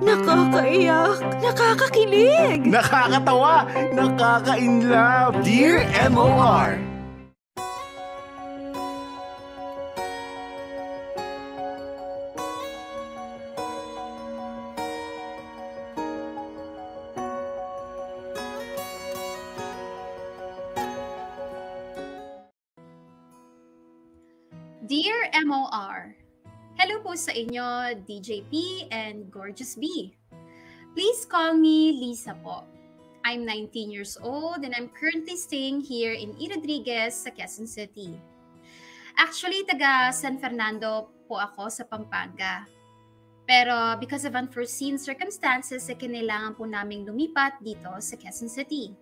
Nakakaiyak, nakakakilig, nakakatawa, nakaka-inlove. Dear MOR. Dear MOR, hello po sa inyo, DJ P and Gorgeous B. Please call me Lisa po. I'm 19 years old and I'm currently staying here in E. Rodriguez sa Quezon City. Actually, taga San Fernando po ako sa Pampanga. Pero because of unforeseen circumstances, kinailangan po naming lumipat dito sa Quezon City.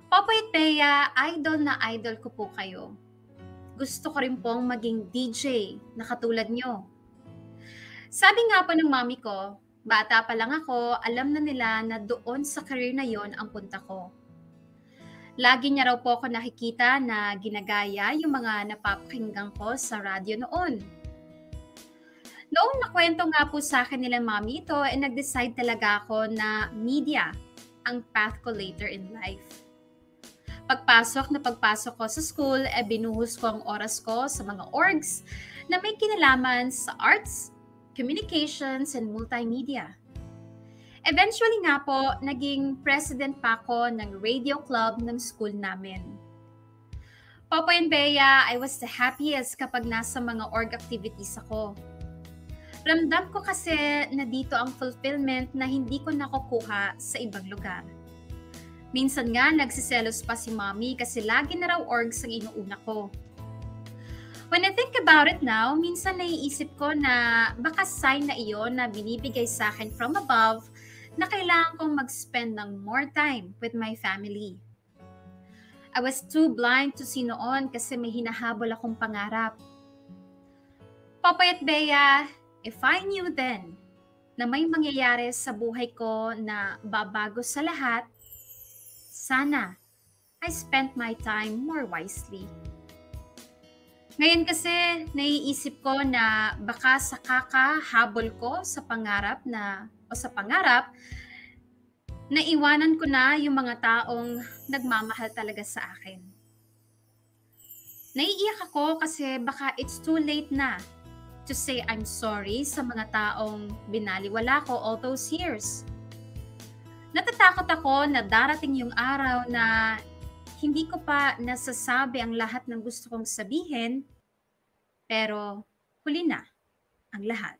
Popoy at Bea, idol na idol ko po kayo. Gusto ko rin pong maging DJ na katulad nyo. Sabi nga po ng mami ko, bata pa lang ako, alam na nila na doon sa career na yon ang punta ko. Lagi niya raw po ako nakikita na ginagaya yung mga napapakinggan ko sa radyo noon. Noong nakwento nga po sa akin nila mami ito, nag-decide talaga ako na media ang path ko later in life. Pagpasok ko sa school, binuhos ko ang oras ko sa mga orgs na may kinalaman sa arts, communications, and multimedia. Eventually nga po, naging president pa ako ng radio club ng school namin. Popoy and Bea, I was the happiest kapag nasa mga org activities ako. Ramdam ko kasi na dito ang fulfillment na hindi ko nakukuha sa ibang lugar. Minsan nga, nagsiselos pa si mommy kasi lagi na raw orgs ang inuuna ko. When I think about it now, minsan naiisip ko na baka sign na iyon na binibigay sa akin from above na kailangan kong mag-spend ng more time with my family. I was too blind to see noon kasi may hinahabol akong pangarap. Popoy at Bea, if I knew then na may mangyayari sa buhay ko na babago sa lahat, sana I spent my time more wisely. Ngayon kasi naiisip ko na baka sa kakahabol ko sa pangarap na iwanan ko na yung mga taong nagmamahal talaga sa akin. Naiiyak ako kasi baka it's too late na to say I'm sorry sa mga taong binaliwala ko all those years. Natatakot ako na darating yung araw na hindi ko pa nasasabi ang lahat ng gusto kong sabihin, pero huli na ang lahat.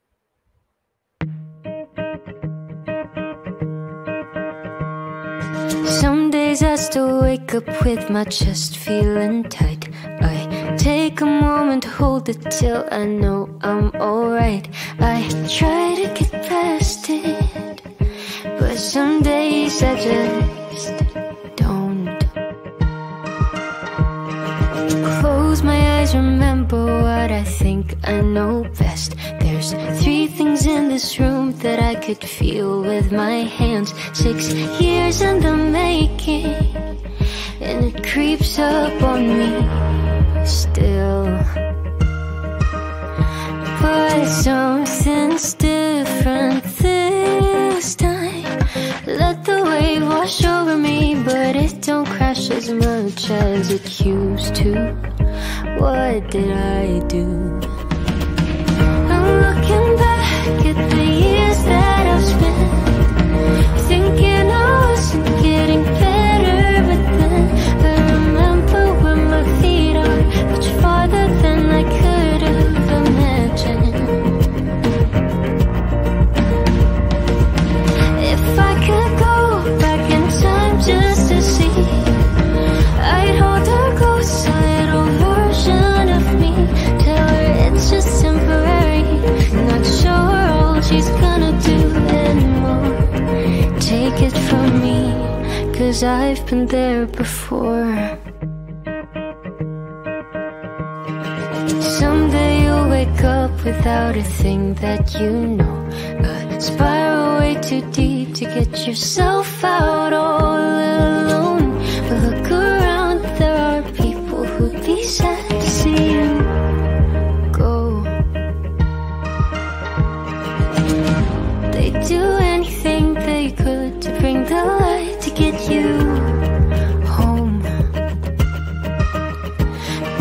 Some days I still wake up with my chest feeling tight. I take a moment to hold it till I know I'm alright. I try to get past it, but some days I just don't. Close my eyes, remember what I think I know best. There's 3 things in this room that I could feel with my hands. 6 years in the making, and it creeps up on me still. But something's different this time. Let the wave wash over me, but it don't crash as much as it used to. What did I do? I'm looking back at the years that I've spent, thinking I wasn't getting better, but then I remember where my feet are, much farther than I could have imagined. If I could go back in time just to see, I'd hold her close, a little version of me. Tell her it's just temporary, not sure all she's gonna do anymore. Take it from me, 'cause I've been there before. Someday you'll wake up without a thing that you know. A spiral way too deep to get yourself out all alone. But look around, there are people who'd be sad to see you go. They do anything they could to bring the light to get you home.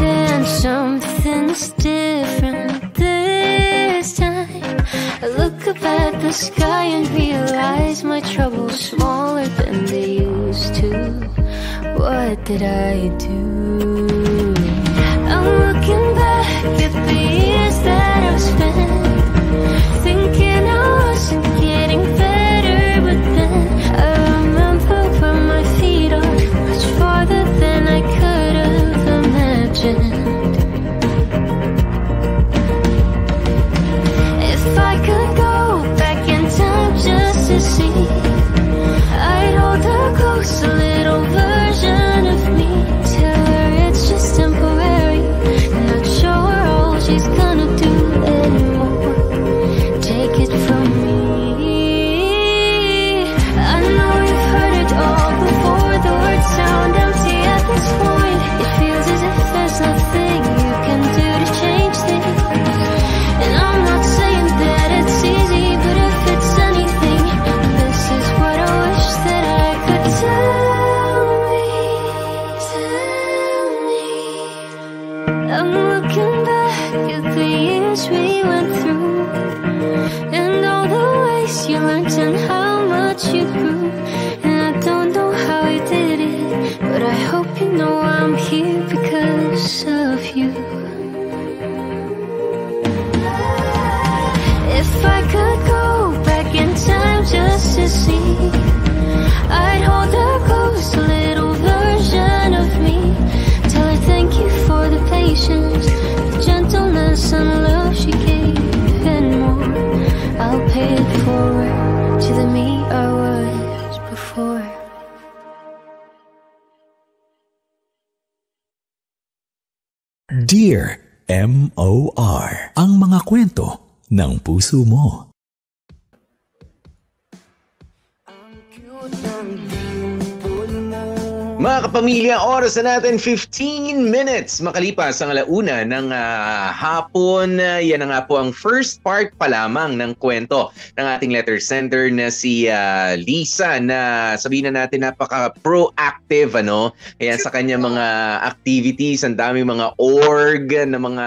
Then something's different this time. I look up at the sky and realize my trouble's smaller than they used to. What did I do? I'm looking back at the years that I've spent, thinking I wasn't getting better, but then I remember where my feet are, much farther than I could have imagined. If I could go back in time just to see, I'd hold her close, a little version of me. Tell her it's just temporary, not show her all she's gonna do anymore. Take it from me, I know you've heard it all before. The words sound empty at this point. It feels as if there's nothing you can do to change things. And I'm not saying that it's easy, but if it's anything, this is what I wish that I could tell me. I'm looking back at the years we went through, and all the ways you learned and how much you grew. And I don't know how I did it, but I hope you know I'm here because of you. If I could go back in time just to see, I'd hold her close, a little version of me. Tell her thank you for the patience, the gentleness and love she gave, and more. I'll pay it forward to the me I was before. Dear M.O.R. Ang mga kwento ng puso mo. Mga kapamilya, oras na natin 15 minutes makalipas ang alauna ng hapon. Yan na nga po ang first part pa lamang ng kwento ng ating letter sender na si Lisa, na sabihin na natin napaka-proactive kaya sa kanya mga activities, ang dami mga org na mga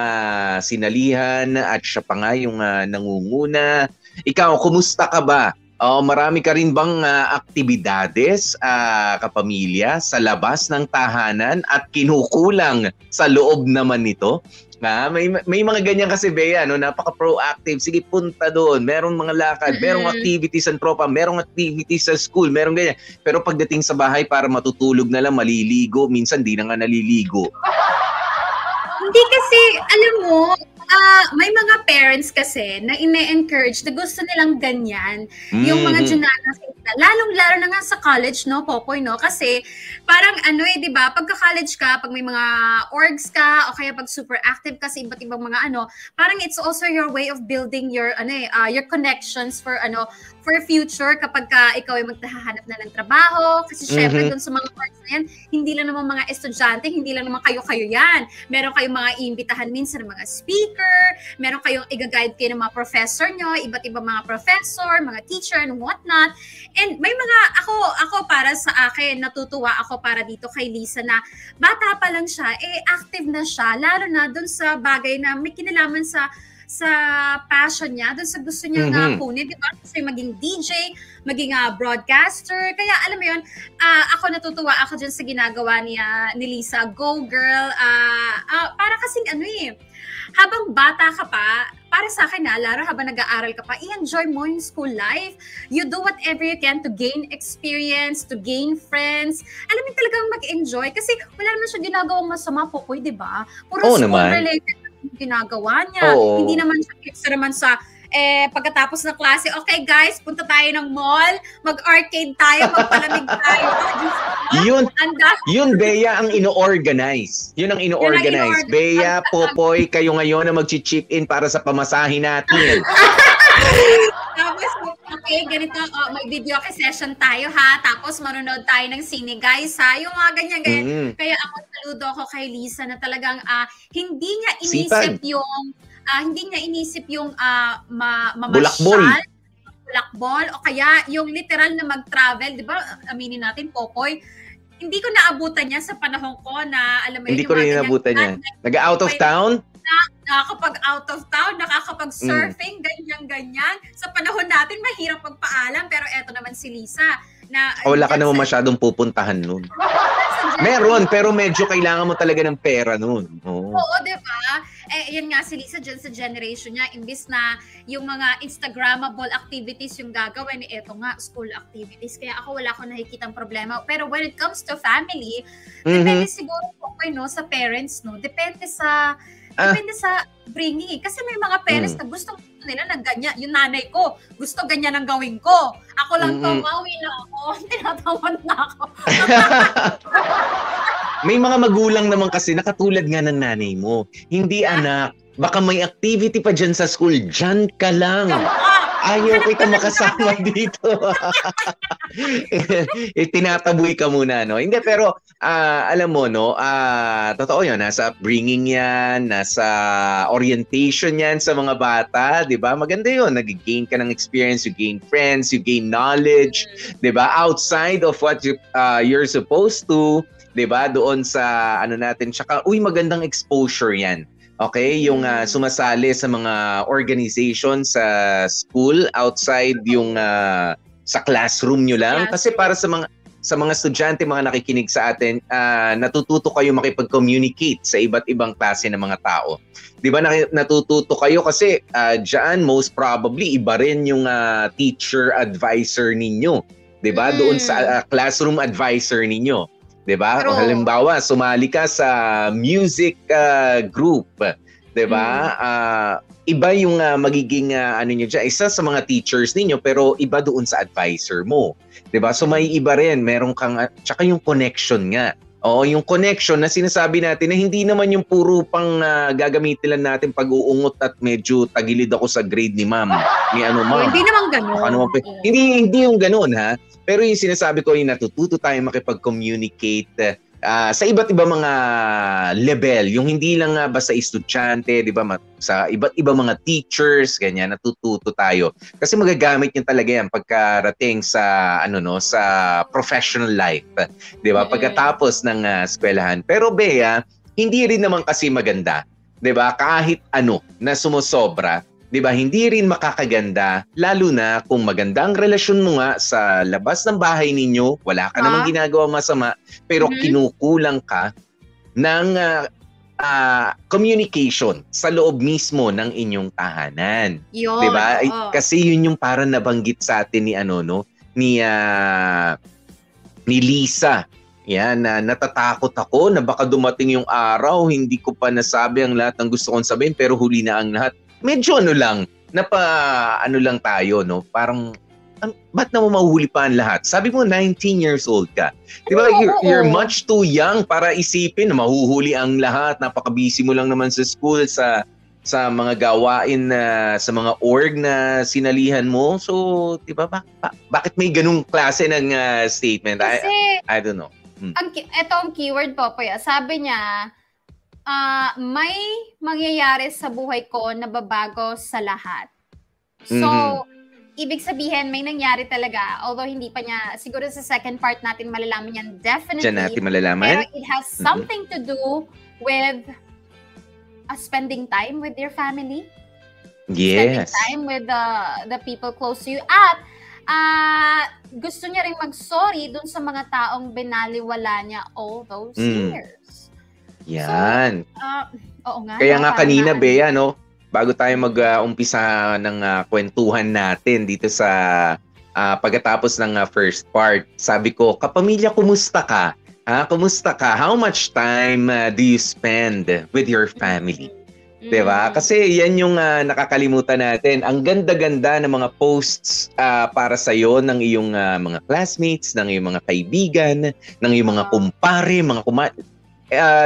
sinalihan at siya pa nga yung nangunguna. Ikaw, kumusta ka ba? Marami ka rin bang aktibidades, kapamilya, sa labas ng tahanan at kinukulang sa loob naman nito? May mga ganyan kasi, Bea, napaka-proactive. Sige, punta doon. Merong mga lakad, merong activities sa tropa, merong activities sa school, merong ganyan. Pero pagdating sa bahay, para matutulog na lang, maliligo. Minsan di na nga naliligo. Hindi kasi, alam mo, may mga parents kasi na ine-encourage na gusto nilang ganyan. Yung mga lalong-lalo na nga sa college, no, Popoy, no? Kasi parang di ba, pagka-college ka, pag may mga orgs ka, o kaya pag super active ka sa iba't ibang mga parang it's also your way of building your connections for future kapag ikaw ay maghahanap na ng trabaho. Kasi syempre dun sa mga orgs na yan, hindi lang naman mga estudyante, hindi lang naman kayo yan. Meron kayong mga iimbitahan minsan ng mga speaker, meron kayong i-guide kayo ng mga professor nyo, iba't ibang mga professor, mga teacher, and whatnot. And may mga, ako para sa akin, natutuwa ako para dito kay Lisa na bata pa lang siya, active na siya, lalo na dun sa bagay na may kinalaman sa passion niya, dun sa gusto niya nga kunin, di ba? Kasi maging DJ, maging broadcaster. Kaya alam mo yun, ako natutuwa ako dyan sa ginagawa ni Lisa. Go girl! Para kasing habang bata ka pa, para sa akin lalo habang nag-aaral ka pa, i-enjoy mo yung school life. You do whatever you can to gain experience, to gain friends. Alam mo talagang mag-enjoy kasi wala naman siya ginagawang masama, Popoy, di ba? Puro school-related yung ginagawa niya. Hindi naman siya extra naman sa pagkatapos ng klase, okay guys, punta tayo ng mall, mag-arcade tayo, magpalamig tayo. Yun, Bea, ang ino-organize. Yun ang ino-organize. Bea, Popoy, kayo ngayon na mag-chip in para sa pamasahin natin. Tapos, okay, ganito, may video session tayo ha, tapos manonood tayo ng sine guys ha, yung mga ganyan. Kaya ako saludo ako kay Lisa na talagang hindi niya inisip yung mamasyal, lakbol o kaya yung literal na mag-travel, di ba? Aminin natin, Popoy, hindi ko naabutan yan sa panahon ko na, alam mo yun, Hindi ko rin naabutan yan. Nag-out of town? Nakakapag out of town, nakakapag surfing, ganyan-ganyan. Sa panahon natin, mahirap magpaalam, pero eto naman si Lisa. Na, wala ka naman masyadong pupuntahan nun. Meron, pero medyo kailangan mo talaga ng pera nun. Oo, di ba? Yan nga si Lisa dyan sa generation niya, imbis na yung mga Instagrammable activities yung gagawin, eto nga, school activities. Kaya ako wala akong nakikitang problema. Pero when it comes to family, depende siguro po no, sa parents, no? Depende sa bringing. Kasi may mga parents na gusto nila ng ganyan. Yung nanay ko, gusto ganyan ang gawin ko. Ako lang tumawi na ako. Tinatawan na ako. May mga magulang naman kasi na katulad nga ng nanay mo. Hindi anak, baka may activity pa dyan sa school, dyan ka lang. Ayaw kita makasama dito. Tinataboy ka muna, no? Hindi, pero alam mo, no? Totoo yun, nasa upbringing yan, nasa orientation yan sa mga bata, di ba? Maganda yun, nag-gain ka ng experience, you gain friends, you gain knowledge, di ba? Outside of what you're supposed to, di ba? Doon sa, ano natin, tsaka, magandang exposure yan. Okay, yung sumasali sa mga organization sa school outside yung sa classroom nyo lang kasi para sa mga estudyante, mga nakikinig sa atin, natututo kayo makipag-communicate sa iba't ibang klase ng mga tao. 'Di ba natututo kayo kasi diyan most probably iba rin yung teacher advisor ninyo, 'di ba? Doon sa classroom advisor ninyo. Diba? O halimbawa, sumali ka sa music group, diba? Iba yung magiging ano niyo diyan, isa sa mga teachers ninyo pero iba doon sa advisor mo. Diba? So may iba rin, meron kang tsaka yung connection nga. Oo, yung connection na sinasabi natin na hindi naman yung puro pang gagamitin lang natin pag-uungot at medyo tagilid ako sa grade ni ma'am. Ni ano ma'am. Hindi naman ganoon. Hindi yung ganoon ha. Pero yung sinasabi ko, yung natututo tayong makipag-communicate sa iba't ibang mga level. Yung hindi lang basta estudyante, di ba? Sa iba't ibang mga teachers, ganyan, natututo tayo. Kasi magagamit niyo talaga yan pagkarating sa, sa professional life. Di ba? Pagkatapos ng eskwelahan. Pero Bea, hindi rin naman kasi maganda. Di ba? Kahit ano na sumusobra. Diba, hindi rin makakaganda, lalo na kung maganda ang relasyon mo nga sa labas ng bahay ninyo, wala ka namang ginagawa masama, pero kinukulang ka ng communication sa loob mismo ng inyong tahanan. Yun, diba? Kasi yun yung parang nabanggit sa atin ni Lisa. Yan, natatakot ako na baka dumating yung araw, hindi ko pa nasabi ang lahat ng gusto kong sabihin, pero huli na ang lahat. Medyo lang tayo, no? Parang, ba't na mo mahuhuli pa ang lahat? Sabi mo, 19 years old ka. Di ba, you're much too young para isipin na mahuhuli ang lahat. Napaka-busy mo lang naman sa school, sa mga gawain, sa mga org na sinalihan mo. So, di ba, bakit may ganung klase ng statement? Kasi, I don't know. Ito ang keyword po, sabi niya, may mangyayari sa buhay ko na babago sa lahat. So, ibig sabihin, may nangyari talaga. Although hindi pa niya, siguro sa second part natin malalaman yan, definitely. Diyan natin malalaman. Pero it has something to do with spending time with your family. Yes. Spending time with the people close to you. At gusto niya rin mag-sorry dun sa mga taong binaliwala niya all those years. Yan. So, oo nga. Kaya nga kanina, Bea, bago tayo mag-umpisa ng kwentuhan natin dito sa pagkatapos ng first part, sabi ko, kapamilya, kumusta ka? Kumusta ka? How much time do you spend with your family? Diba? Kasi yan yung nakakalimutan natin. Ang ganda-ganda ng mga posts para sa'yo ng iyong mga classmates, ng iyong mga kaibigan, ng iyong mga kumpare, mga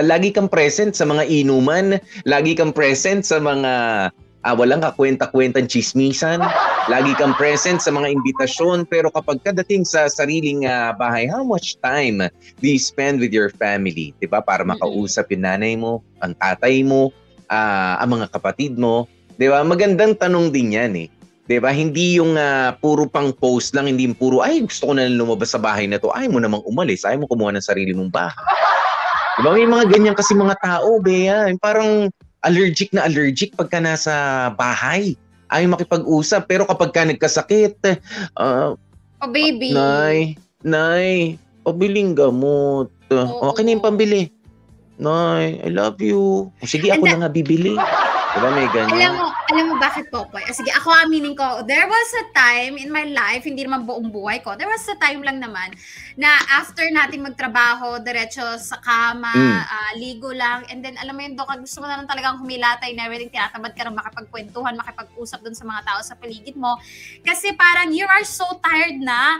lagi kang present sa mga inuman, lagi kang present sa mga walang kakwenta-kwentang chismisan, lagi kang present sa mga imbitasyon, pero kapag kadating sa sariling bahay, how much time do you spend with your family? Diba? Para makausap yung nanay mo, ang tatay mo, ang mga kapatid mo. Diba? Magandang tanong din yan 'Di ba? Hindi yung puro pang post lang, hindi yung puro, ay gusto ko na lang lumabas sa bahay na to. Ay mo namang umalis, ay mo kumuha ng sarili mong bahay. 'Di ba? May mga ganyan kasi mga tao, Bea. Yung parang allergic na allergic pagka nasa bahay. Ay makipag-usap. Pero kapag ka nagkasakit, Oh, baby. Nay, pabiling gamot. Okay na yung pambili. Nay, I love you. Sige, ako na nga bibili. Diba may ganyan? Alam mo bakit, Popoy? Sige, ako aminin ko, there was a time in my life, hindi naman buong buhay ko, there was a time lang naman na after nating magtrabaho, diretso sa kama, ligo lang, and then alam mo yun, Doka, gusto mo na lang talagang humilatay na everything, tinatamad ka na makipagkwentuhan, makipag-usap dun sa mga tao sa paligid mo. Kasi parang you are so tired na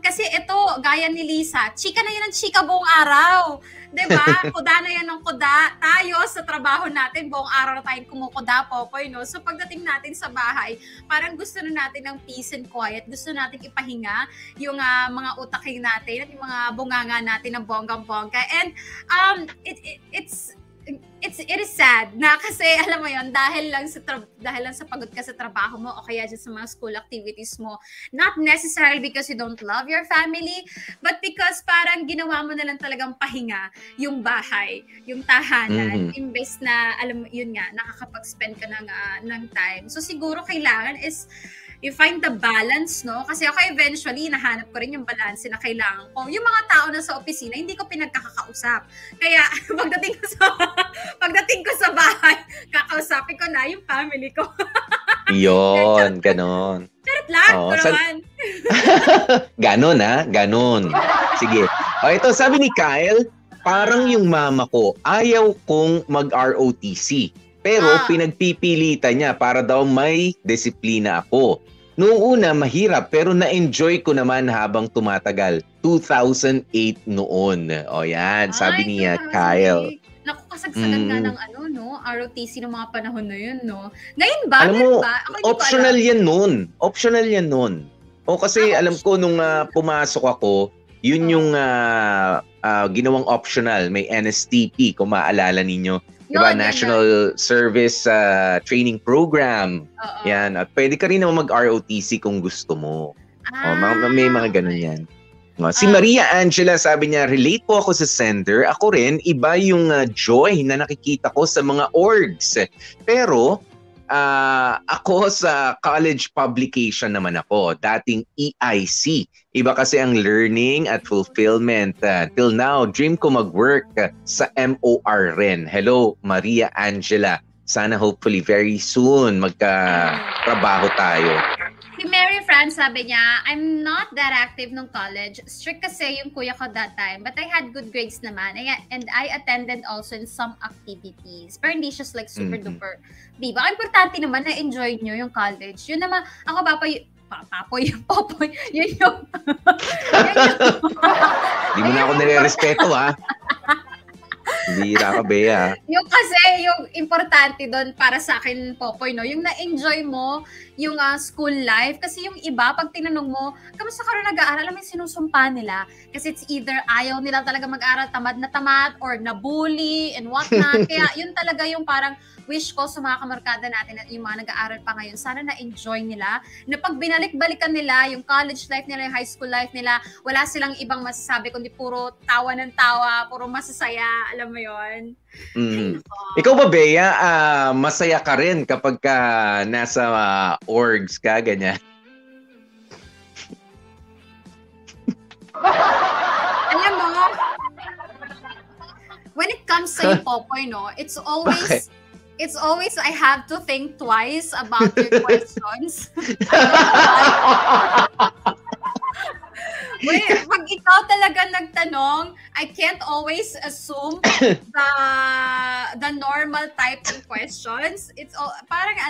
kasi ito, gaya ni Lisa, chika na yan ang chika buong araw. Diba? Kuda na yan ng kuda. Tayo sa trabaho natin, buong araw na tayong kumukuda, Popoy, no? So pagdating natin sa bahay, parang gusto na natin ng peace and quiet. Gusto natin ipahinga yung mga utaking natin at yung mga bunganga natin ng bonggang-bongga. And it is sad na kasi alam mo yon dahil lang sa pagod ka sa trabaho mo o kaya dyan sa mga school activities mo, not necessarily because you don't love your family, but because parang ginawa mo na lang talagang pahinga yung bahay, yung tahanan, imbes na alam mo yun nga nakakapag-spend ka ng time. So siguro kailangan is you find the balance, no? Kasi ako eventually, nahanap ko rin yung balance na kailangan ko. Yung mga tao na sa opisina, hindi ko pinagkakakausap. Kaya, pagdating ko sa bahay, kakausapin ko na yung family ko. Yun, ganon. Charot lang, naman. Ganon, ganon. Sige. Ito, sabi ni Kyle, parang yung mama ko, ayaw kong mag-ROTC. Pero pinagpipilitan niya para daw may disiplina ako. Noong una, mahirap pero na-enjoy ko naman habang tumatagal. 2008 noon. O yan, sabi niya, Kyle. Naku, kasagsagan nga ng ROTC ng mga panahon na yun, no? Ngayon ba? Alam mo, optional yan nun. Optional yan nun. O kasi alam ko nung pumasok ako, yun yung ginawang optional. May NSTP, kung maalala ninyo. Diba? National Service Training Program. Yan. At pwede ka rin naman mag-ROTC kung gusto mo. May mga ganun yan. Si Maria Angela, sabi niya, relate po ako sa sender. Ako rin, iba yung joy na nakikita ko sa mga orgs. Pero, ako sa college publication naman ako. Dating EIC. Iba kasi ang learning at fulfillment. Till now, dream ko mag-work sa MOR rin. Hello, Maria Angela. Sana hopefully very soon magka-trabaho tayo. Si Mary Fran sabi niya, I'm not that active nung college. Strict kasi yung kuya ko that time. But I had good grades naman. And I attended also in some activities. Pero hindi siya like super duper. Diba? Ang importante naman na enjoy nyo yung college. Yun naman, ako Popoy, yun yung... Hindi mo na ako nire-respeto, ha? Bira ka, Bea. Yung kasi, yung importante doon para sa akin, Popoy, no? Yung na-enjoy mo yung school life. Kasi yung iba, pag tinanong mo, kamusta ka rin nag-aaral? Alam mo yung sinusumpa nila. Kasi it's either ayaw nila talaga mag-aaral, tamad na tamad, or nabully, and whatnot. Kaya yun talaga yung parang wish ko sa mga kamarkada natin at yung mga nag-aaral pa ngayon, sana na-enjoy nila. Na pag binalik-balikan nila, yung college life nila, yung high school life nila, wala silang ibang masasabi, kundi puro tawa ng tawa, puro masasaya, alam mo yon. Ikaw ba, Bea, masaya ka rin kapag nasa orgs ka, ganyan? Alam mo, when it comes sa yung Popoy, no, it's always I have to think twice about your questions. Wait, pag ikaw talaga nagtanong, I can't always assume the normal type of questions. It's all, parang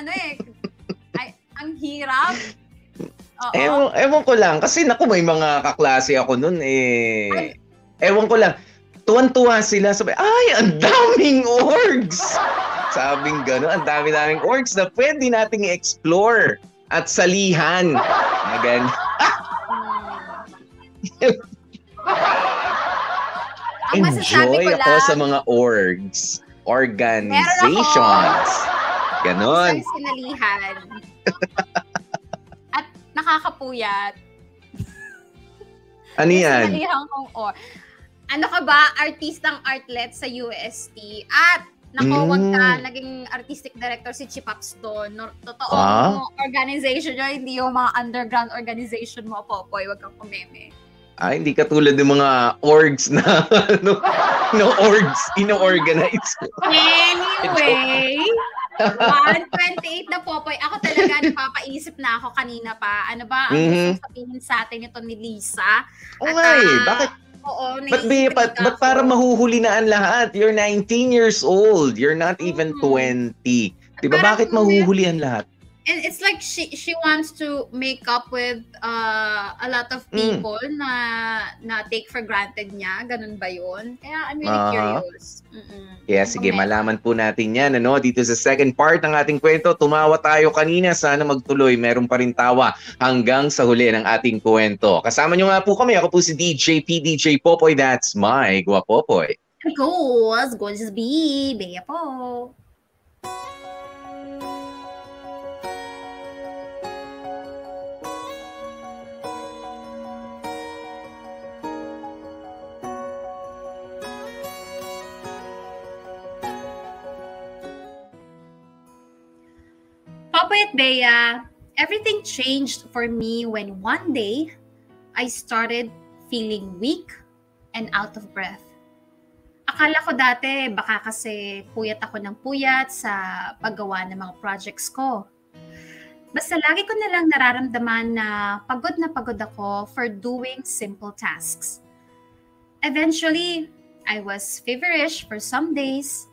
ang hirap. Ewan ko lang. Kasi naku, may mga kaklase ako nun ewan ko lang. Tuwan-tuwa sila. Sabi, ay, ang daming orgs! Sabing gano'n, ang dami-daming orgs na pwede nating i-explore at salihan. Ganyan. Enjoy ako sa mga orgs, organizations. Ganon. Sinalihan. nakakapuyat. Ano yan? Sinalihan kong ano ka ba? Artistang artlet sa UST. At, wag ka, naging artistic director si Chipaps doon. Totoo, organization nyo, hindi yung mga underground organization mo, Popoy. Wag kang kumeme. Hindi katulad ng mga orgs na, orgs, ino-organize. Anyway, 128 na, Popoy. Ako talaga, napapaisip na ako kanina pa. Ano ba ang gusto sabihin sa atin ito ni Lisa? Bakit? Oo, Ba't para mahuhuli na ang lahat? You're 19 years old. You're not even 20. Diba? Bakit mahuhuli ang lahat? And it's like she wants to make up with a lot of people na take for granted niya. Ganun ba yun? Kaya I'm really curious. Kaya sige, malaman po natin yan. Dito sa second part ng ating kwento, tumawa tayo kanina. Sana magtuloy. Meron pa rin tawa hanggang sa huli ng ating kwento. Kasama nyo nga po kami. Ako po si DJ P, DJ Popoy. That's my Guapopoy. Gorgeous B. Bea po. Popoy at Bea, everything changed for me when one day I started feeling weak and out of breath. Akala ko dati baka kasi puyat ako ng puyat sa paggawa ng mga projects ko. Basta lagi ko na lang nararamdaman na pagod ako for doing simple tasks. Eventually, I was feverish for some days.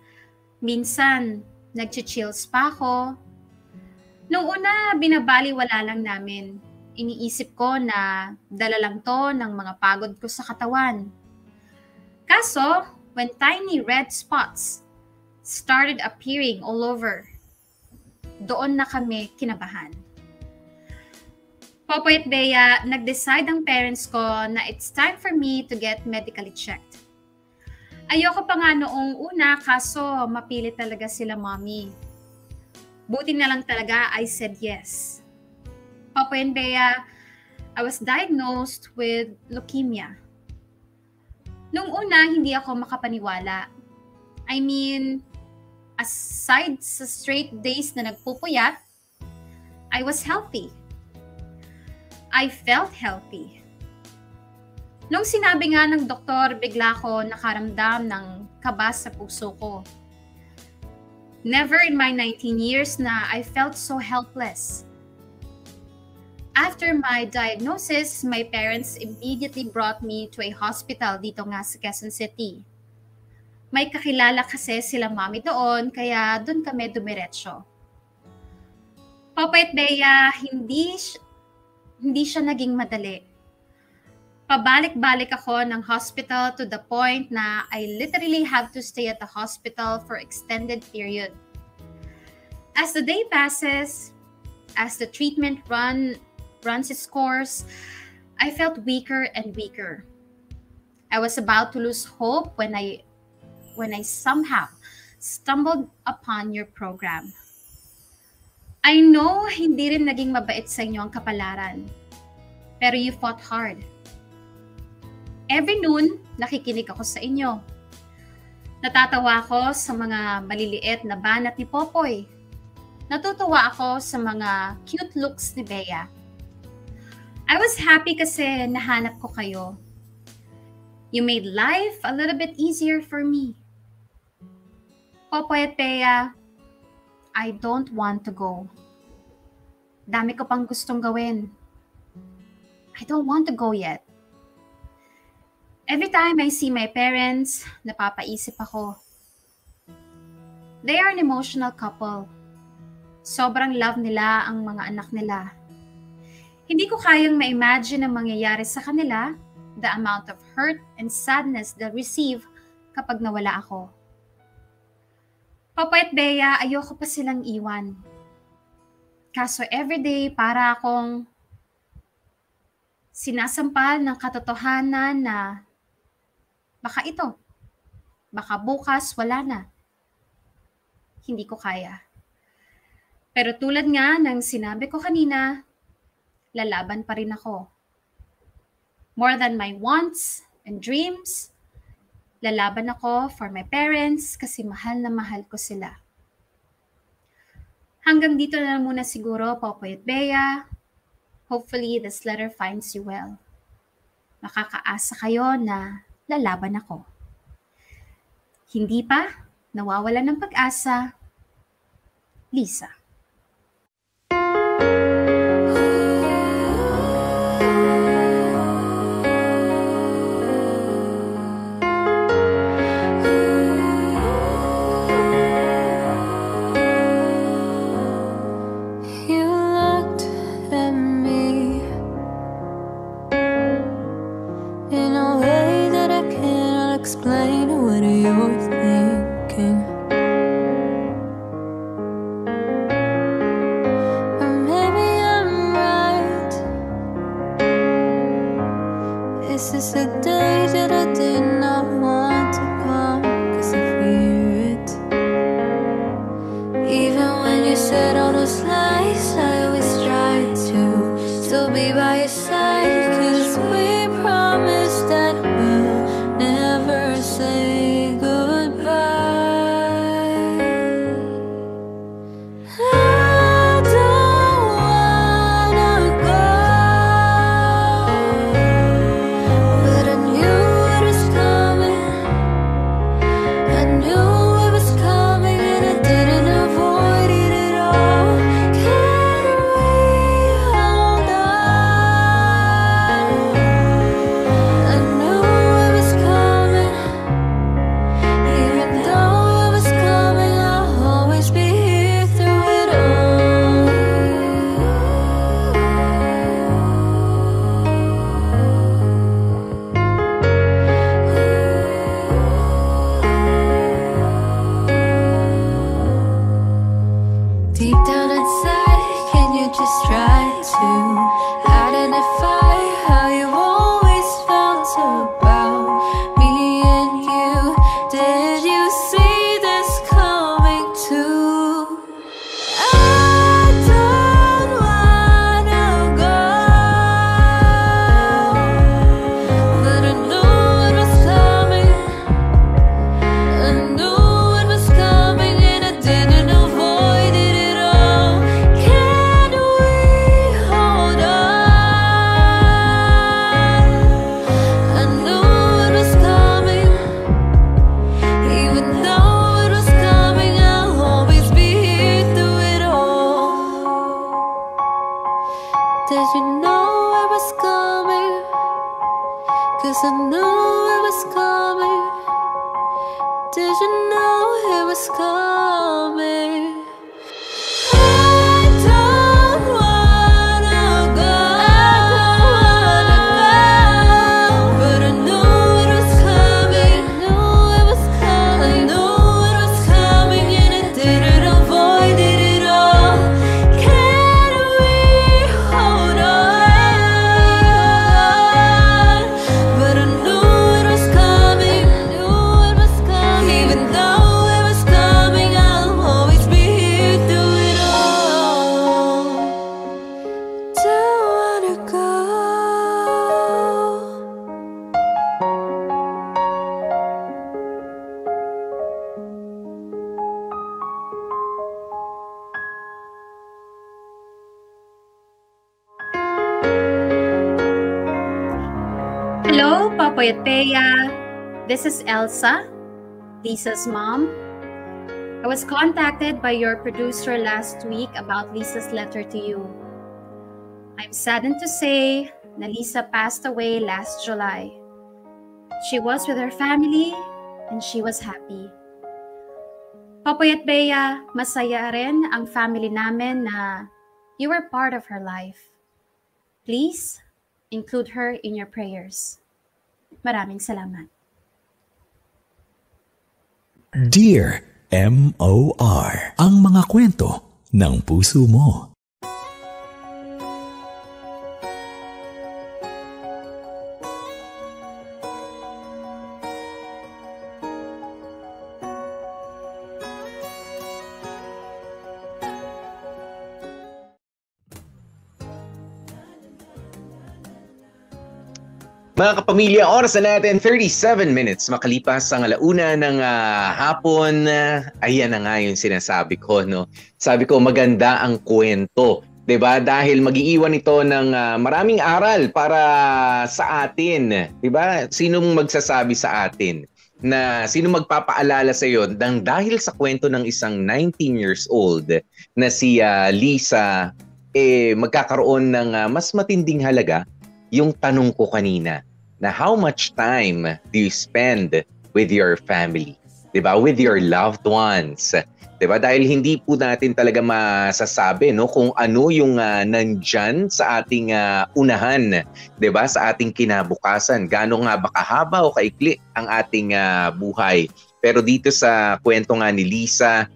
Minsan, nag-chills pa ako. Noong una, binabaliwala lang namin. Iniisip ko na dala lang to ng mga pagod ko sa katawan. Kaso, when tiny red spots started appearing all over, doon na kami kinabahan. Popoy at Bea, nag-decide ang parents ko na it's time for me to get medically checked. Ayoko pa nga noong una kaso mapilit talaga sila mommy. Buti na lang talaga I said yes. Popoy and Bea, I was diagnosed with leukemia. Nung una, hindi ako makapaniwala. I mean, aside sa straight days na nagpupuyat, I was healthy. I felt healthy. Nung sinabi nga ng doktor, bigla ko nakaramdam ng kaba sa puso ko. Never in my 19 years na I felt so helpless. After my diagnosis, my parents immediately brought me to a hospital dito nga sa Quezon City. May kakilala kasi sila mami doon, kaya doon kami dumiretso. Popoy at Bea, hindi siya naging madali. Pabalik-balik ako ng hospital to the point na I literally have to stay at the hospital for extended period. As the day passes, as the treatment runs its course, I felt weaker and weaker. I was about to lose hope when I somehow stumbled upon your program. I know hindi rin naging mabait sa inyo ang kapalaran, pero you fought hard. Every noon, nakikinig ako sa inyo. Natatawa ako sa mga maliliit na banat ni Popoy. Natutuwa ako sa mga cute looks ni Bea. I was happy kasi nahanap ko kayo. You made life a little bit easier for me. Popoy at Bea, I don't want to go. Dami ko pang gustong gawin. I don't want to go yet. Every time I see my parents, napapaisip ako. They are an emotional couple. Sobrang love nila ang mga anak nila. Hindi ko kayang ma-imagine ang mangyayari sa kanila, the amount of hurt and sadness they'll receive kapag nawala ako. Popoy at Bea, ayoko pa silang iwan. Kaso everyday para akong sinasampal ng katotohanan na baka ito, baka bukas wala na. Hindi ko kaya. Pero tulad nga ng sinabi ko kanina, lalaban pa rin ako. More than my wants and dreams, lalaban ako for my parents kasi mahal na mahal ko sila. Hanggang dito na lang muna siguro, Popoy at Bea. Hopefully, this letter finds you well. Makakaasa kayo na lalaban ako. Hindi pa, nawawalan ng pag-asa, Lisa. Explain what you're thinking. Or maybe I'm right. This is a day that I did not want to come, 'cause I fear it. Even when you said all those lies, I always tried to still be by your side, 'cause we promised that we'll never say goodbye. I don't wanna go, but I knew it was coming. I knew it was coming, and I didn't avoid it at all. Can we hold on? I knew it was coming. Even though it was coming, I'll always be here through it all. Deep down inside, can you just try to identify how you always felt about me and you? Did you see this coming too? I don't wanna go, but I knew it was coming. I knew it was coming, and I didn't avoid it at all. Can we hold on? I knew it was coming. Even though it was coming, I'll always be here through it all. Did you know it was coming? 'Cause I knew it was coming. Did you know it was coming? I don't wanna go, but I knew it was coming. I knew it was coming. I knew it was coming, and I didn't avoid it at all. Can we hold on? But I knew it was coming. I knew it was coming. Even though it was coming, I'll always be here through it all. Don't wanna go. Hello, Popoy at Bea. This is Elsa, Lisa's mom. I was contacted by your producer last week about Lisa's letter to you. I'm saddened to say na Lisa passed away last July. She was with her family and she was happy. Popoy at Bea, masaya rin ang family namin na you were part of her life. Please, include her in your prayers. Maraming salamat. Dear M.O.R. Ang mga kwento ng puso mo. Mga kapamilya, oras na natin 37 minutes makalipas ang alauna ng hapon. Ayan na nga yung sinasabi ko, no? Sabi ko maganda ang kwento, 'di ba? Dahil mag-iiwan ito ng maraming aral para sa atin, 'di ba? Sinong magsasabi sa atin na sino magpapaalala sa iyo dahil sa kwento ng isang 19 years old na si Lisa magkakaroon ng mas matinding halaga. Yung tanong ko kanina na how much time do you spend with your family? 'Di ba? With your loved ones. 'Di ba? Dahil hindi po natin talaga masasabi no kung ano yung nandyan sa ating unahan, 'di ba? Sa ating kinabukasan. Gaano nga ba kahaba o kaikli ang ating buhay. Pero dito sa kwento nga ni Lisa,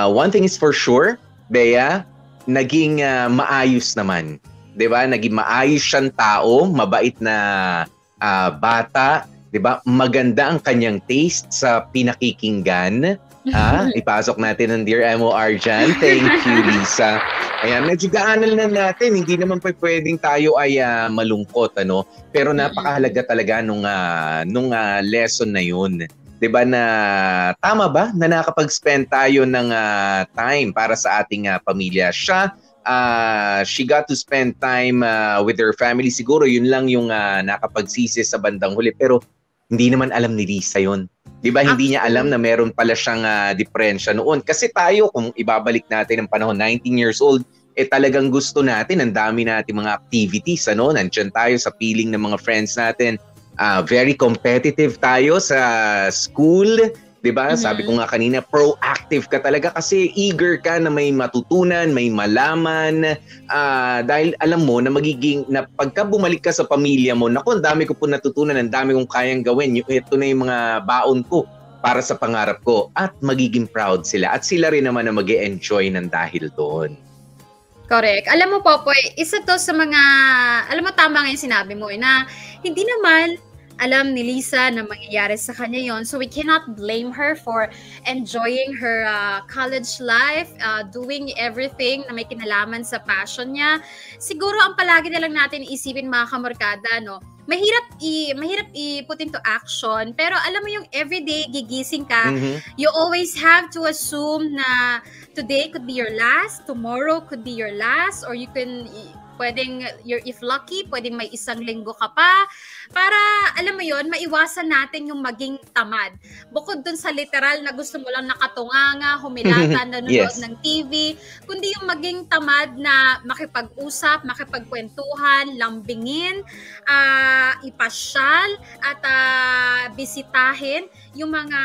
one thing is for sure, Bea, naging maayos naman. 'Di ba? Naging maayos siyang tao, mabait na bata, 'di ba? Maganda ang kanyang taste sa pinakikinggan. Ipasok natin ang Dear MOR dyan. Thank you, Lisa. Ayan, medyo gaanal na natin. Hindi naman pwedeng tayo ay malungkot, ano? Pero napakahalaga talaga nung lesson na yun. 'Di ba na tama ba na nakapag-spend tayo ng time para sa ating pamilya? She got to spend time with her family. Siguro yun lang yung nakapagsisi sa bandang huli. Pero hindi naman alam ni Lisa yun. Di ba? Hindi niya alam na meron pala siyang depresya noon. Kasi tayo, kung ibabalik natin ang panahon, 19 years old, talagang gusto natin, ang dami natin mga activities. Nandiyan tayo sa piling ng mga friends natin. Very competitive tayo sa school. 'Di ba? Sabi ko nga kanina, proactive ka talaga kasi eager ka na may matutunan, may malaman, dahil alam mo na pagka bumalik ka sa pamilya mo, naku, ang dami ko po natutunan, ang dami kong kayang gawin. Ito na yung mga baon ko para sa pangarap ko at magiging proud sila at sila rin naman na mag-e-enjoy ng dahil doon. Correct. Alam mo, Popoy, isa to sa mga, alam mo, tama nga yung sinabi mo, na hindi naman alam ni Lisa na mangyayari sa kanya yon. So we cannot blame her for enjoying her college life, doing everything na may kinalaman sa passion niya. Siguro ang palagi na lang natin isipin, mga kamarkada, no? Mahirap i-put into action, pero alam mo yung everyday gigising ka, you always have to assume na today could be your last, tomorrow could be your last, or you can if lucky, pwedeng may isang linggo ka pa para, alam mo yon, maiwasan natin yung maging tamad. Bukod dun sa literal na gusto mo lang nakatunganga, humilata, nanonood ng TV, kundi yung maging tamad na makipag-usap, makipagkwentuhan, lambingin, ipasyal, at bisitahin yung mga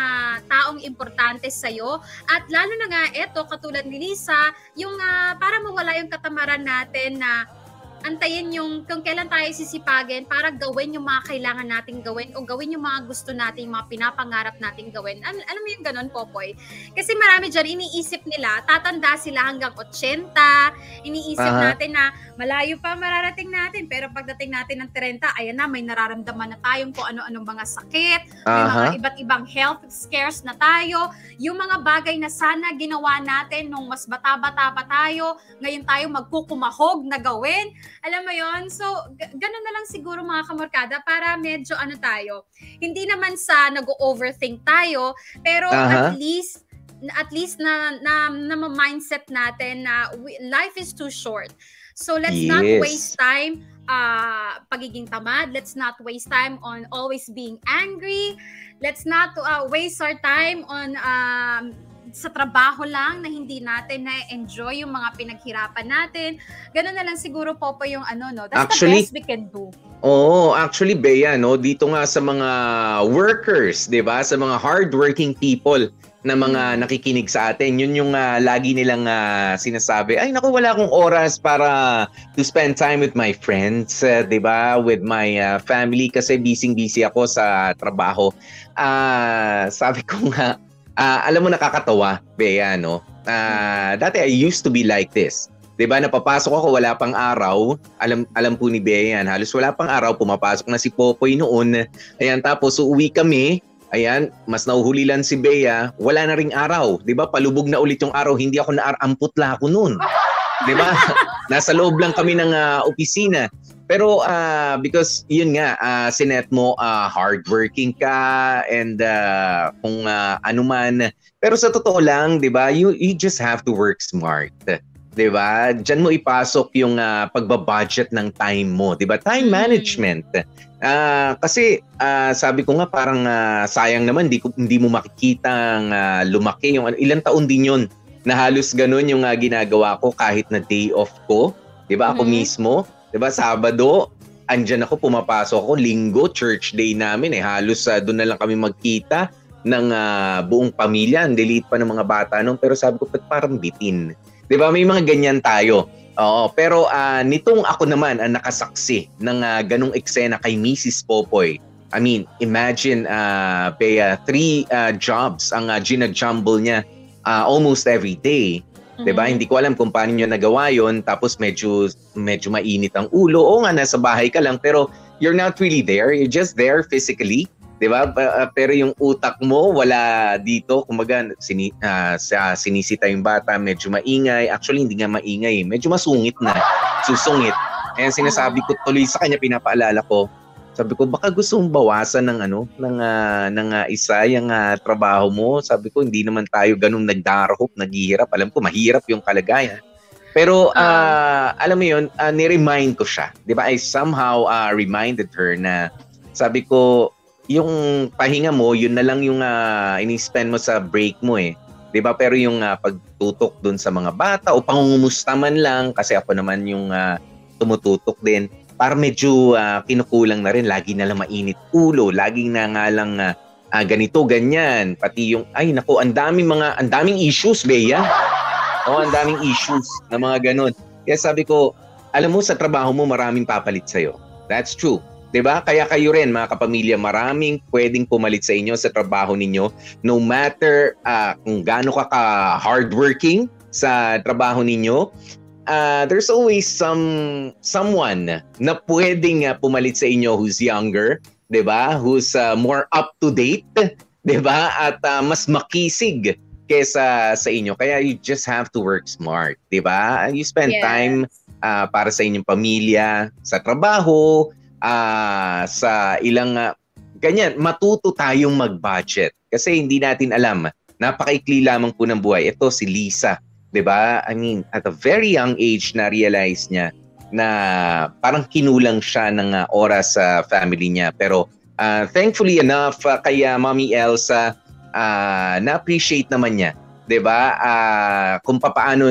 taong importante sa'yo. At lalo na nga, eto, katulad ni Lisa, yung para mawala yung katamaran natin na antayin yung kung kailan tayo sisipagin para gawin yung mga kailangan nating gawin o gawin yung mga gusto nating, mga pinapangarap nating gawin. Alam mo yung ganun, Popoy? Kasi marami dyan, iniisip nila, tatanda sila hanggang 80, iniisip natin na malayo pa mararating natin, pero pagdating natin ng 30, ayan na, may nararamdaman na tayong kung ano-anong mga sakit, may mga iba't ibang health scares na tayo, yung mga bagay na sana ginawa natin nung mas bata-bata pa tayo, ngayon tayo magkukumahog na gawin. Alam mo yon? So, ganun na lang siguro, mga kamarkada, para medyo tayo. Hindi naman sa nag-overthink tayo, pero at least na mindset natin na life is too short. So, let's not waste time pagiging tamad. Let's not waste time on always being angry. Let's not waste our time on sa trabaho lang na hindi natin na-enjoy yung mga pinaghirapan natin. Ganun na lang siguro, Popo, yung no? That's actually, the best we can do. Actually, Bea, no? Dito nga sa mga workers, di ba? Sa mga hardworking people na mga nakikinig sa atin, yun yung lagi nilang sinasabi, ay naku, wala akong oras para to spend time with my friends, di ba? With my family kasi busy ako sa trabaho. Sabi ko nga, alam mo, nakakatawa, Bea, no? Dati I used to be like this. 'Di ba, napapasok ako, wala pang araw. Alam po ni Bea yan, halos wala pang araw, pumapasok na si Popoy noon. Ayan, tapos uuwi kami. Ayan, mas nauhulilan si Bea, wala na ring araw. 'Di ba, palubog na ulit yung araw, hindi ako naamputla ako noon. 'di ba? Nasa loob lang kami ng opisina. Pero because yun nga, sinet mo hardworking ka and kung ano man. Pero sa totoo lang, 'di ba? You just have to work smart. 'Di ba? Diyan mo ipasok yung pagbabudget ng time mo, 'di ba? Time management. Kasi sabi ko nga parang sayang naman hindi mo makikita ang lumaki yung ilang taon din yun na halos ganun yung ginagawa ko kahit na day off ko, 'di ba? Ako mismo, 'di ba? Sabado, andyan ako, pumapasok ako, Linggo church day namin halos doon na lang kami magkita ng buong pamilya. Ang delete pa ng mga bata noon, pero sabi ko parang bitin. 'Di ba? May mga ganyan tayo. Oo, pero nitong ako naman ang nakasaksi ng ganung eksena kay Mrs. Popoy. I mean, imagine Bea, 3 jobs ang ginajumble niya almost every day. 'Di ba? Hindi ko alam kung paano niya nagawa 'yon, tapos medyo mainit ang ulo. Oo nga, nasa bahay ka lang pero you're not really there. You're just there physically. 'Di ba? Pero yung utak mo wala dito. Kumbaga sinisita yung bata, medyo maingay. Actually hindi nga maingay, medyo masungit na. Susungit. Kaya sinasabi ko tuloy sa kanya, pinapaalala ko. Sabi ko baka gusto mong bawasan ng isa yung trabaho mo. Sabi ko hindi naman tayo ganun nagdarahop, naghihirap. Alam ko mahirap yung kalagayan. Pero alam mo yun, ni-remind ko siya. 'Di ba? I somehow reminded her na sabi ko yung pahinga mo, yun na lang yung ini-spend mo sa break mo 'di ba? Pero yung pagtutok dun sa mga bata o pangungumusta man lang, kasi ako naman yung tumututok din, para medyo kinukulang na rin, lagi na lang mainit ulo, laging na nga lang ganito ganyan, pati yung ay naku, ang daming issues, Bea. Ang daming issues na mga ganun. Kaya sabi ko, alam mo sa trabaho mo maraming papalit sa'yo. That's true. 'Di ba? Kaya kayo rin mga kapamilya, maraming pwedeng pumalit sa inyo sa trabaho ninyo, no matter kung gaano ka hardworking sa trabaho ninyo. There's always someone na pwedeng pumalit sa inyo who's younger, 'di ba? Who's more up to date, 'di ba? At mas makisig kaysa sa inyo. Kaya you just have to work smart, 'di ba? You spend time para sa inyong pamilya, sa trabaho, sa ilang ganyan, matuto tayong mag-budget kasi hindi natin alam, napakaikli lamang po ng buhay. Ito si Lisa, 'di ba? I mean, at a very young age na realize niya na parang kinulang siya ng oras sa family niya. Pero thankfully enough, kaya Mommy Elsa, na-appreciate naman niya, 'di ba? Kung paano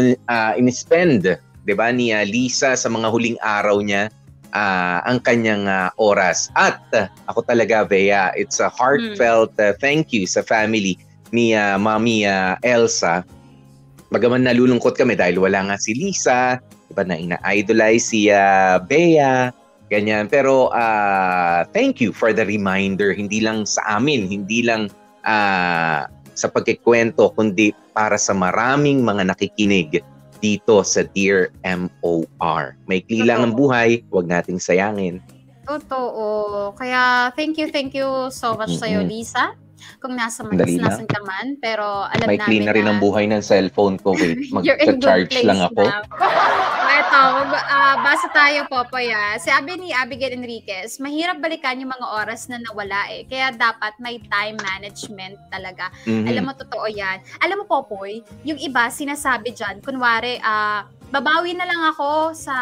in-spend, 'di ba, ni Lisa sa mga huling araw niya ang kanyang oras. At ako talaga, Bea, it's a heartfelt thank you sa family ni Mommy Elsa. Bagaman nalulungkot kami dahil wala nga si Lisa, diba, na ina-idolize si Bea, ganyan. Pero thank you for the reminder, hindi lang sa amin, hindi lang sa pagkikwento, kundi para sa maraming mga nakikinig dito sa Dear MOR. Maikli lang ang buhay, huwag nating sayangin. Totoo. Kaya thank you so much sa'yo, Lisa. Kung nasan ka man, pero alam namin na maikli na rin ang buhay ng cellphone ko. Wait, mag-charge lang ako. Ito, basa tayo, Popoy. Sabi ni Abigail Enriquez, mahirap balikan yung mga oras na nawala Kaya dapat may time management talaga. Alam mo, totoo yan. Alam mo, Popoy, yung iba sinasabi dyan, kunwari, babawi na lang ako sa,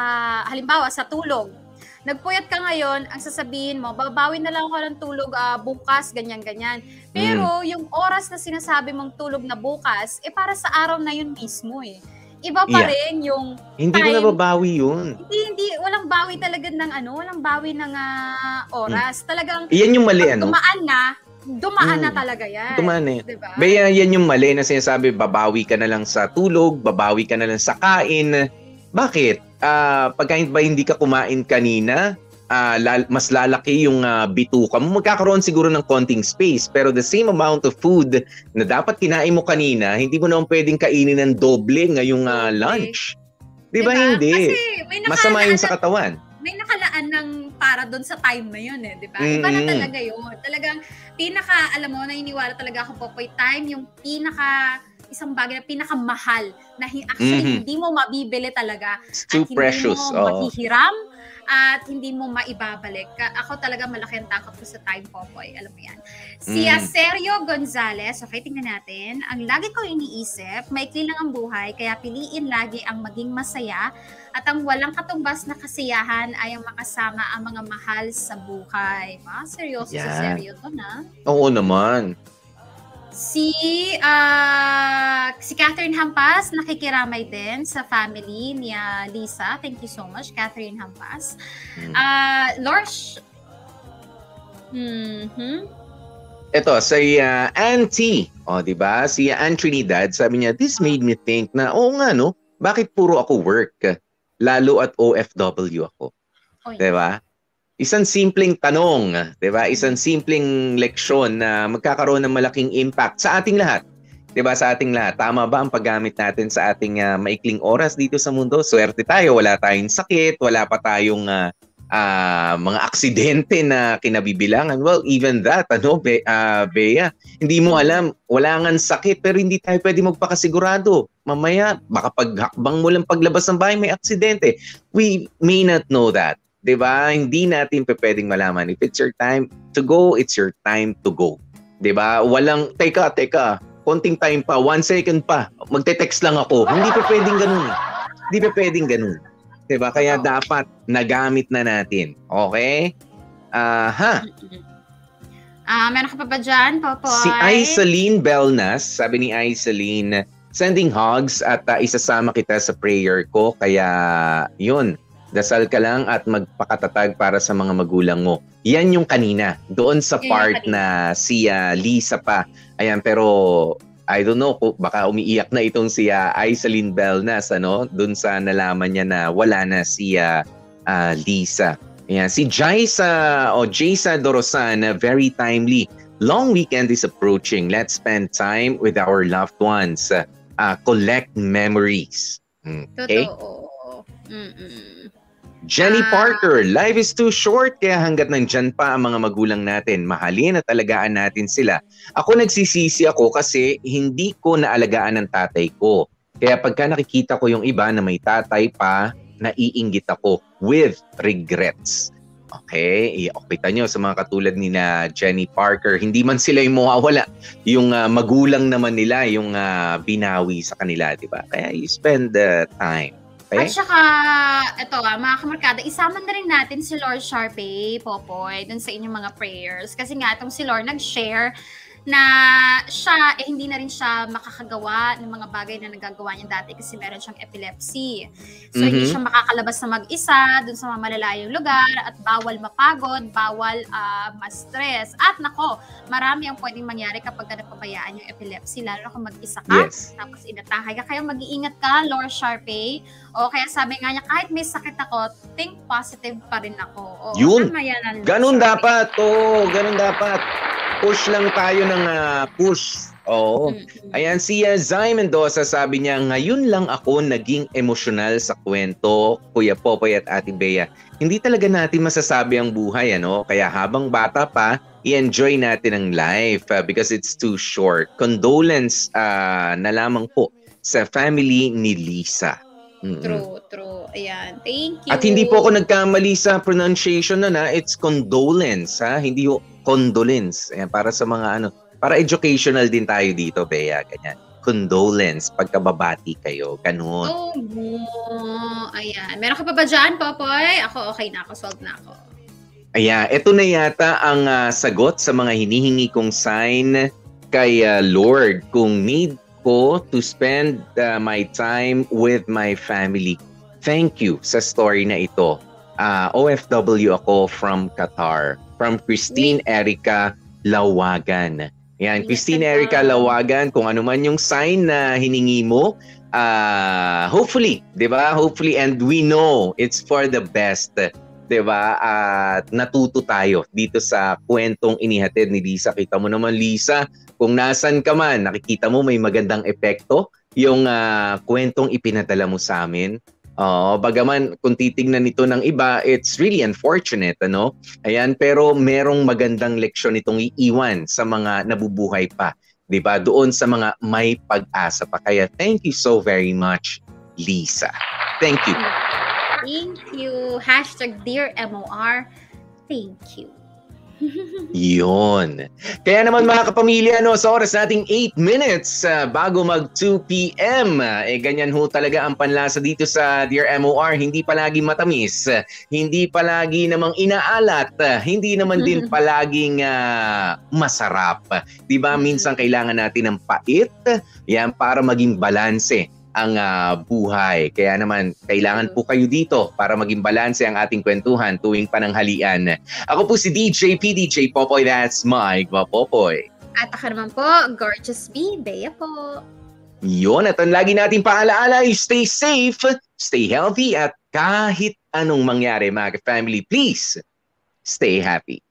halimbawa, sa tulog. Nagpuyat ka ngayon, ang sasabihin mo, babawi na lang ako ng tulog bukas, ganyan-ganyan. Pero yung oras na sinasabi mong tulog na bukas, para sa araw na yun mismo Iba pa rin yung hindi time. Hindi mo nababawi yun. Hindi, walang bawi talaga ng walang bawi ng oras. Talagang, iyan yung mali, dumaan na talaga yan. Dumaan na yan. Diba? Baya, yan yung mali na sinasabi, babawi ka na lang sa tulog, babawi ka na lang sa kain. Bakit? Pagka hindi ka kumain kanina, mas lalaki yung bituka mo. Magkakaroon siguro ng konting space, pero the same amount of food na dapat kinain mo kanina, hindi mo naman pwedeng kainin ng doble ngayong lunch. Diba hindi? Kasi masama yun sa katawan. May nakalaan ng para doon sa time na yun diba? Iba na talaga yun. Talagang alam mo, naniniwala talaga ako, Popoy, time yung isang bagay na pinakamahal na actually hindi mo mabibili talaga. It's too precious. Hindi mo mahihiram at hindi mo maibabalik. Ako talaga malaki ang takot ko sa time, Popoy. Alam mo yan. Si Sergio Gonzalez, okay, tingnan natin. Ang lagi ko iniisip, maikli lang ang buhay, kaya piliin lagi ang maging masaya at ang walang katumbas na kasiyahan ay ang makasama ang mga mahal sa buhay. Seryoso si Sergio to na. Oo naman. Si Catherine Hampas, nakikiramay din sa family ni Lisa. Thank you so much, Catherine Hampas. Lorsh. Ito, si Auntie. Di ba? Si Aunt Trinidad, sabi niya, this made me think na, nga no, bakit puro ako work? Lalo at OFW ako. Di ba? Isang simpleng tanong, 'di ba? Isang simpleng leksyon na magkakaroon ng malaking impact sa ating lahat. 'Di ba? Sa ating lahat. Tama ba ang paggamit natin sa ating maikling oras dito sa mundo? Swerte tayo, wala tayong sakit, wala pa tayong mga aksidente na kinabibilangan. Well, even that, Bea, hindi mo alam, wala ngang sakit pero hindi tayo pwede magpakasigurado. Mamaya, baka paghakbang mo lang paglabas ng bahay may aksidente. We may not know that. Diba? Hindi natin pwedeng malaman. If it's your time to go, it's your time to go. Diba? Walang, teka, konting time pa, 1 second pa, magte-text lang ako. Hindi pa pwedeng ganun. Hindi pa pwedeng ganun. Diba? Kaya dapat nagamit na natin. Okay? Meron ka pa ba dyan, Popoy? Si Aisaline Belnas, sabi ni Aisaline, sending hugs at isasama kita sa prayer ko. Kaya, yun. Dasal ka lang at magpakatatag para sa mga magulang mo. Yan yung kanina. Doon sa part na si Lisa pa. Ayan, pero I don't know, baka umiiyak na itong si Aisaline Belnas, doon sa nalaman niya na wala na si Lisa. Ayan, si Jaisa Dorosan, very timely. Long weekend is approaching. Let's spend time with our loved ones. Collect memories. Okay? Totoo. Jenny Parker, life is too short kaya hanggat nandyan pa ang mga magulang natin, mahalin at alagaan natin sila. Ako nagsisisi ako kasi hindi ko naalagaan ng tatay ko. Kaya pagka nakikita ko yung iba na may tatay pa, naiinggit ako with regrets. Okay? Kita nyo sa mga katulad ni na Jenny Parker, hindi man sila yung mawawala. Yung magulang naman nila, yung binawi sa kanila, di ba? Kaya you spend the time. At saka, ito mga kamarkada, isama na rin natin si Lord Sharpay, Popoy, dun sa inyong mga prayers. Kasi nga, itong si Lord nag-share na siya, hindi na rin siya makakagawa ng mga bagay na nagagawa niya dati kasi meron siyang epilepsy. So, hindi siya makakalabas na mag-isa dun sa mga malalayong lugar at bawal mapagod, bawal ma-stress. At nako, marami ang pwedeng mangyari kapag napabayaan yung epilepsy, lalo na kung mag-isa ka, tapos inatahay ka. Kaya mag-iingat ka, Lord Sharpay. O kaya sabi nga niya, kahit may sakit ako, think positive pa rin ako. Yun, ganun dapat. Ganun dapat. Push lang tayo ng push. Ayan, si Zay Mendoza sabi niya, ngayon lang ako naging emosyonal sa kwento, Kuya Popoy at Ate Bea. Hindi talaga natin masasabi ang buhay, Kaya habang bata pa, i-enjoy natin ang life because it's too short. Condolence na lamang po sa family ni Lisa. True. Ayan, thank you. At hindi po ako nagkamali sa pronunciation it's condolence, hindi condolence. Ayan, para sa mga para educational din tayo dito, Bea, ganyan. Condolence, pagkababati kayo, ganun. Ayan. Meron ka pa ba dyan, Popoy? Ako, okay na ako, solved na ako. Ayan, ito na yata ang sagot sa mga hinihingi kong sign kay Lord kung need ko to spend my time with my family. Thank you sa story na ito. OFW ako from Qatar. From Christine Erica Lawagan. Yan, Christine Erica Lawagan, kung ano man yung sign na hiningi mo, hopefully, di ba? Hopefully, and we know it's for the best. Di ba? At natuto tayo dito sa kwentong inihatid ni Lisa. Kita mo naman, Lisa, kung nasan ka man, nakikita mo may magandang epekto yung kwentong ipinadala mo sa amin. Bagaman kung titingnan nito ng iba, it's really unfortunate, Ayan, pero merong magandang leksyon itong iiwan sa mga nabubuhay pa 'di ba? Doon sa mga may pag-asa pa. Kaya thank you so very much, Lisa. Thank you. Thank you. Hashtag Dear MOR. Thank you. Yun. Kaya naman mga kapamilya, sa oras nating 8 minutes bago mag 2 p.m. Ganyan ho talaga ang panlasa dito sa Dear MOR. Hindi palagi matamis, hindi palagi namang inaalat, hindi naman din palaging masarap. Diba? Minsan kailangan natin ng pait, yan, para maging balanse ang buhay. Kaya naman, kailangan po kayo dito para maging balanse ang ating kwentuhan tuwing pananghalian. Ako po si DJ Popoy, that's Mike Popoy. At ako naman po, Gorgeous B, Bea po. Yun, at ang lagi natin paalaala ay stay safe, stay healthy, at kahit anong mangyari mga family, please, stay happy.